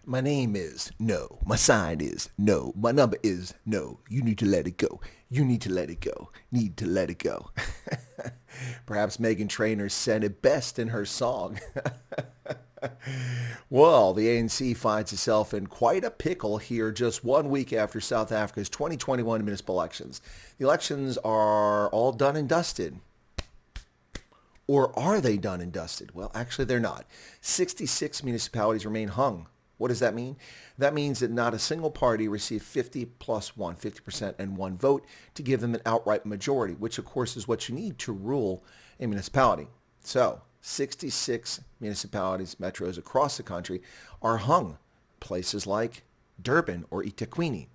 My name is no. My sign is no. My number is no. You need to let it go. You need to let it go. Need to let it go. Perhaps Meghan Trainor said it best in her song. Well, the ANC finds itself in quite a pickle here just 1 week after South Africa's 2021 municipal elections. The elections are all done and dusted. Or are they done and dusted? Well, actually, they're not. 66 municipalities remain hung. What does that mean? That means that not a single party received 50 plus 1, 50% and one vote to give them an outright majority, which of course is what you need to rule a municipality. So 66 municipalities, metros across the country are hung. Places like Durban or eThekwini,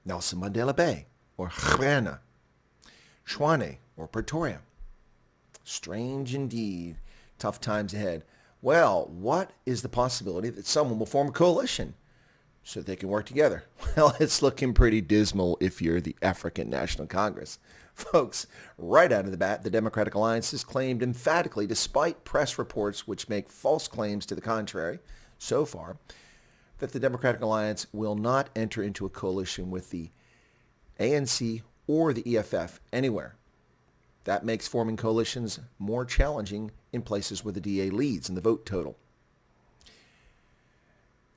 Nelson Mandela Bay or Herron, Tshwane or Pretoria. Strange indeed. Tough times ahead. Well, what is the possibility that someone will form a coalition so that they can work together? Well, it's looking pretty dismal if you're the African National Congress. Folks, right out of the bat, the Democratic Alliance has claimed emphatically, despite press reports which make false claims to the contrary so far, that the Democratic Alliance will not enter into a coalition with the ANC or the EFF anywhere. That makes forming coalitions more challenging in places where the DA leads in the vote total.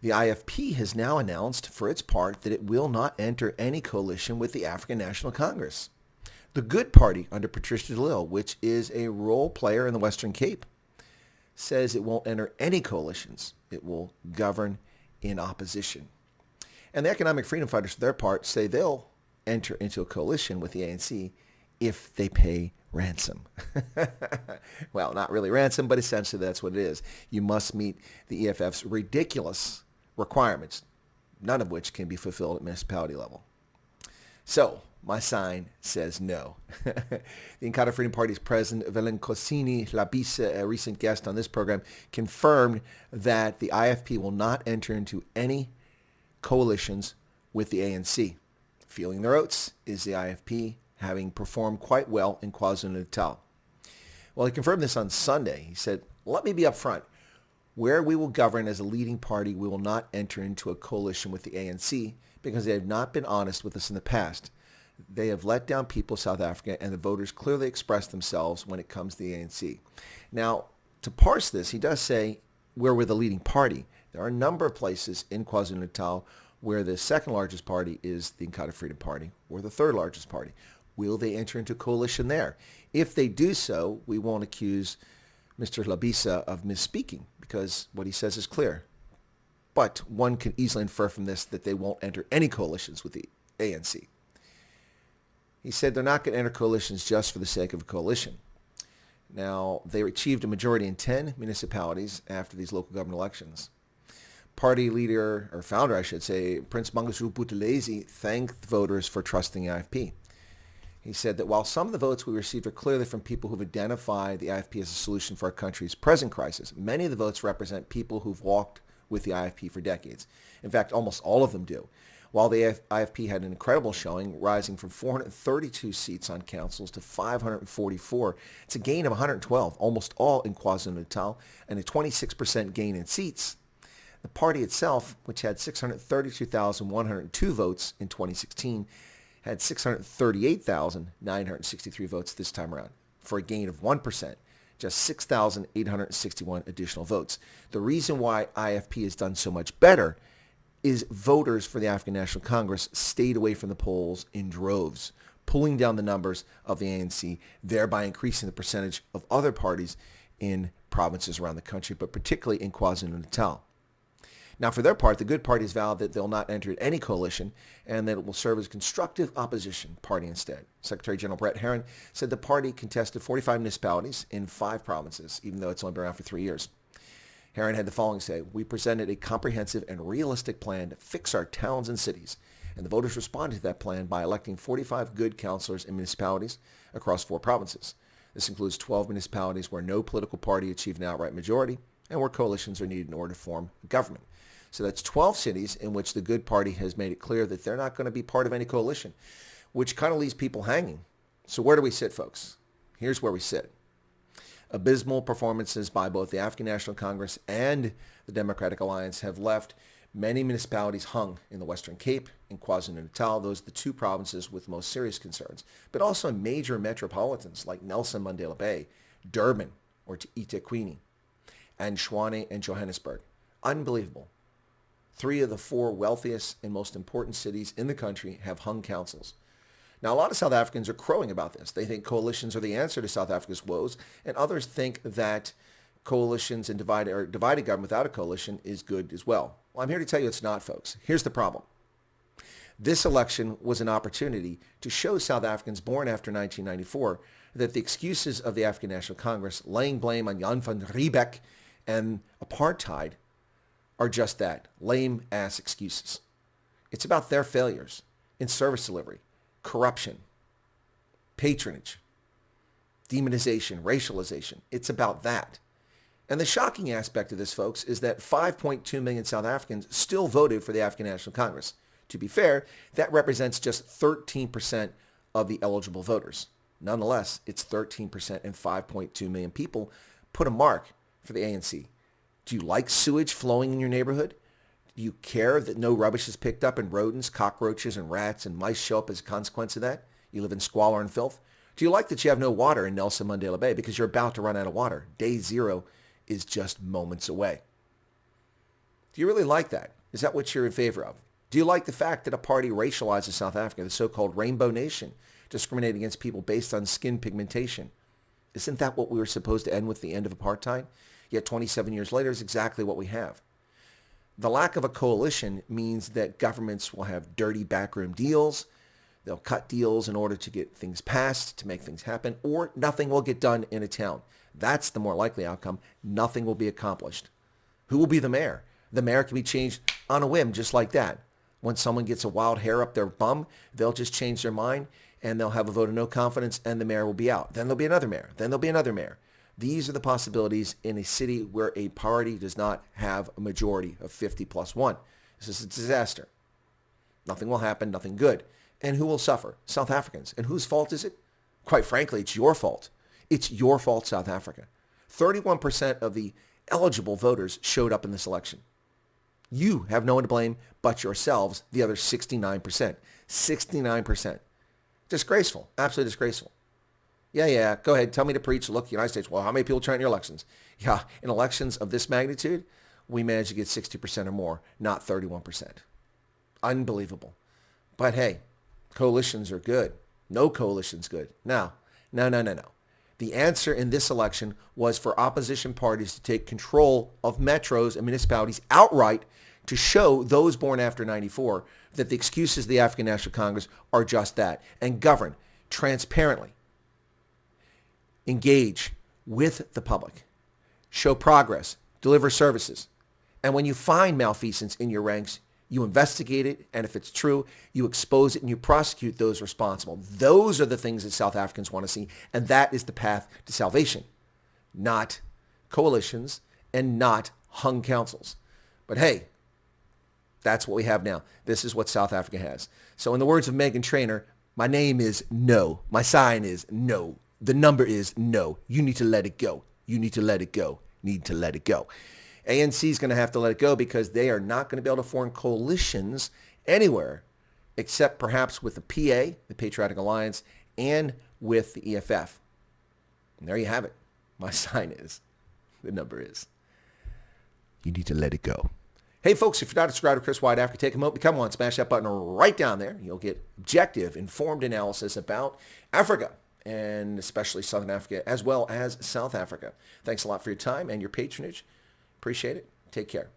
The IFP has now announced for its part that it will not enter any coalition with the African National Congress. The Good Party under Patricia de Lille, which is a role player in the Western Cape, says it won't enter any coalitions. It will govern in opposition. And the Economic Freedom Fighters, for their part, say they'll enter into a coalition with the ANC if they pay ransom. Well, not really ransom, but essentially that's what it is. You must meet the EFF's ridiculous requirements, none of which can be fulfilled at municipality level. So, my sign says no. The Inkatha Freedom Party's president, Velenkosini Hlabisa, a recent guest on this program, confirmed that the IFP will not enter into any coalitions with the ANC. Feeling their oats is the IFP, having performed quite well in KwaZulu-Natal. Well, he confirmed this on Sunday. He said, "Let me be upfront. Where we will govern as a leading party, we will not enter into a coalition with the ANC because they have not been honest with us in the past. They have let down people of South Africa, and the voters clearly expressed themselves when it comes to the ANC." Now, to parse this, he does say where we're the leading party. There are a number of places in KwaZulu-Natal where the second largest party is the Inkatha Freedom Party, or the third largest party. Will they enter into coalition there? If they do so, we won't accuse Mr. Hlabisa of misspeaking because what he says is clear. But one can easily infer from this that they won't enter any coalitions with the ANC. He said they're not going to enter coalitions just for the sake of a coalition. Now, they achieved a majority in 10 municipalities after these local government elections. Party leader, or founder I should say, Prince Mangosuthu Buthelezi thanked voters for trusting the IFP. He said that while some of the votes we received are clearly from people who've identified the IFP as a solution for our country's present crisis, many of the votes represent people who've walked with the IFP for decades. In fact, almost all of them do. While the IFP had an incredible showing, rising from 432 seats on councils to 544, it's a gain of 112, almost all in KwaZulu-Natal, and a 26% gain in seats. The party itself, which had 632,102 votes in 2016, had 638,963 votes this time around, for a gain of 1%, just 6,861 additional votes. The reason why IFP has done so much better is voters for the African National Congress stayed away from the polls in droves, pulling down the numbers of the ANC, thereby increasing the percentage of other parties in provinces around the country, but particularly in KwaZulu-Natal. Now, for their part, the Good Party has vowed that they'll not enter any coalition and that it will serve as a constructive opposition party instead. Secretary General Brett Herron said the party contested 45 municipalities in 5 provinces, even though it's only been around for 3 years. Herron had the following to say: "We presented a comprehensive and realistic plan to fix our towns and cities, and the voters responded to that plan by electing 45 good councillors in municipalities across 4 provinces. This includes 12 municipalities where no political party achieved an outright majority and where coalitions are needed in order to form a government." So that's 12 cities in which the Good Party has made it clear that they're not going to be part of any coalition, which kind of leaves people hanging. So where do we sit, folks? Here's where we sit. Abysmal performances by both the African National Congress and the Democratic Alliance have left Many municipalities hung in the Western Cape and KwaZulu-Natal. Those are the two provinces with most serious concerns. But also in major metropolitans like Nelson Mandela Bay, Durban, or eThekwini, and Tshwane and Johannesburg. Unbelievable. 3 of the 4 wealthiest and most important cities in the country have hung councils. Now, a lot of South Africans are crowing about this. They think coalitions are the answer to South Africa's woes, and others think that coalitions and divided government without a coalition is good as well. Well, I'm here to tell you it's not, folks. Here's the problem. This election was an opportunity to show South Africans born after 1994 that the excuses of the African National Congress, laying blame on Jan van Riebeck and apartheid, are just that, lame-ass excuses. It's about their failures in service delivery, corruption, patronage, demonization, racialization. It's about that. And the shocking aspect of this, folks, is that 5.2 million South Africans still voted for the African National Congress. To be fair, that represents just 13% of the eligible voters. Nonetheless, it's 13% and 5.2 million people put a mark for the ANC. Do you like sewage flowing in your neighborhood? Do you care that no rubbish is picked up and rodents, cockroaches, and rats and mice show up as a consequence of that? You live in squalor and filth? Do you like that you have no water in Nelson Mandela Bay because you're about to run out of water? Day zero is just moments away. Do you really like that? Is that what you're in favor of? Do you like the fact that a party racializes South Africa, the so-called Rainbow Nation, discriminating against people based on skin pigmentation? Isn't that what we were supposed to end with, the end of apartheid? Yet 27 years later is exactly what we have. The lack of a coalition means that governments will have dirty backroom deals. They'll cut deals in order to get things passed, to make things happen, or nothing will get done in a town. That's the more likely outcome. Nothing will be accomplished. Who will be the mayor? The mayor can be changed on a whim just like that. When someone gets a wild hair up their bum, they'll just change their mind and they'll have a vote of no confidence and the mayor will be out. Then there'll be another mayor. Then there'll be another mayor. These are the possibilities in a city where a party does not have a majority of 50 plus 1. This is a disaster. Nothing will happen, nothing good. And who will suffer? South Africans. And whose fault is it? Quite frankly, it's your fault. It's your fault, South Africa. 31% of the eligible voters showed up in this election. You have no one to blame but yourselves, the other 69%. 69%. Disgraceful. Absolutely disgraceful. Yeah, go ahead. Tell me to preach. Look, United States, well, how many people turn in your elections? Yeah, in elections of this magnitude, we managed to get 60% or more, not 31%. Unbelievable. But hey, coalitions are good. No coalition's good. No. The answer in this election was for opposition parties to take control of metros and municipalities outright to show those born after 94 that the excuses of the African National Congress are just that, and govern transparently. Engage with the public. Show progress. Deliver services. And when you find malfeasance in your ranks, you investigate it, and if it's true, you expose it and you prosecute those responsible. Those are the things that South Africans want to see, and that is the path to salvation, not coalitions and not hung councils. But hey, that's what we have now. This is what South Africa has. So in the words of Meghan Trainor, my name is no. My sign is no. The number is no. You need to let it go. You need to let it go. Need to let it go. ANC is going to have to let it go because they are not going to be able to form coalitions anywhere except perhaps with the PA, the Patriotic Alliance, and with the EFF. And there you have it. My sign is, the number is. You need to let it go. Hey, folks, if you're not subscribed to Chris Wyatt Africa, take a moment, become one, smash that button right down there. You'll get objective, informed analysis about Africa, and especially Southern Africa, as well as South Africa. Thanks a lot for your time and your patronage. Appreciate it. Take care.